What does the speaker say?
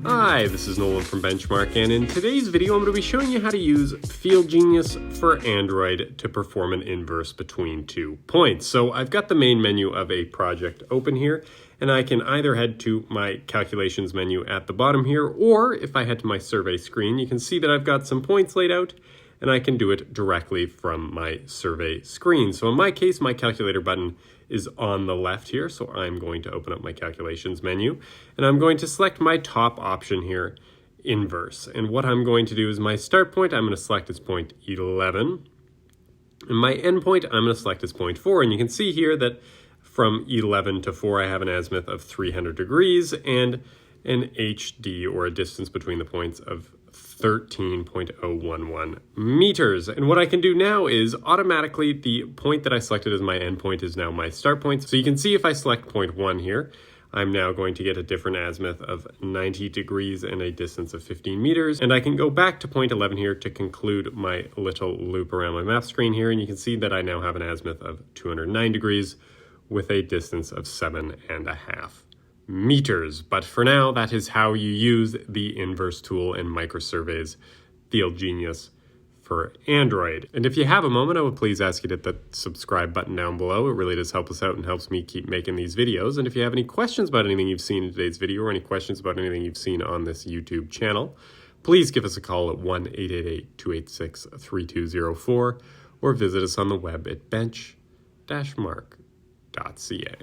Hi, this is Nolan from Benchmark, and in today's video I'm going to be showing you how to use FieldGenius for Android to perform an inverse between 2 points. So I've got the main menu of a project open here, and I can either head to my calculations menu at the bottom here, or if I head to my survey screen, you can see that I've got some points laid out, and I can do it directly from my survey screen. So in my case, my calculator button is on the left here, so I'm going to open up my calculations menu, and I'm going to select my top option here, inverse. And what I'm going to do is my start point, I'm going to select as point 11, and my end point, I'm going to select as point 4. And you can see here that from 11 to 4, I have an azimuth of 300 degrees and an HD, or a distance between the points, of 13.011 meters. And what I can do now is automatically the point that I selected as my endpoint is now my start point. So you can see if I select point 1 here, I'm now going to get a different azimuth of 90 degrees and a distance of 15 meters. And I can go back to point 11 here to conclude my little loop around my map screen here. And you can see that I now have an azimuth of 209 degrees with a distance of 7.5 meters. But for now, that is how you use the inverse tool in microsurveys FieldGenius for Android. And if you have a moment, I would please ask you to hit the subscribe button down below. It really does help us out and helps me keep making these videos. And if you have any questions about anything you've seen in today's video, or any questions about anything you've seen on this YouTube channel, please give us a call at 1-888-286-3204, or visit us on the web at bench-mark.ca.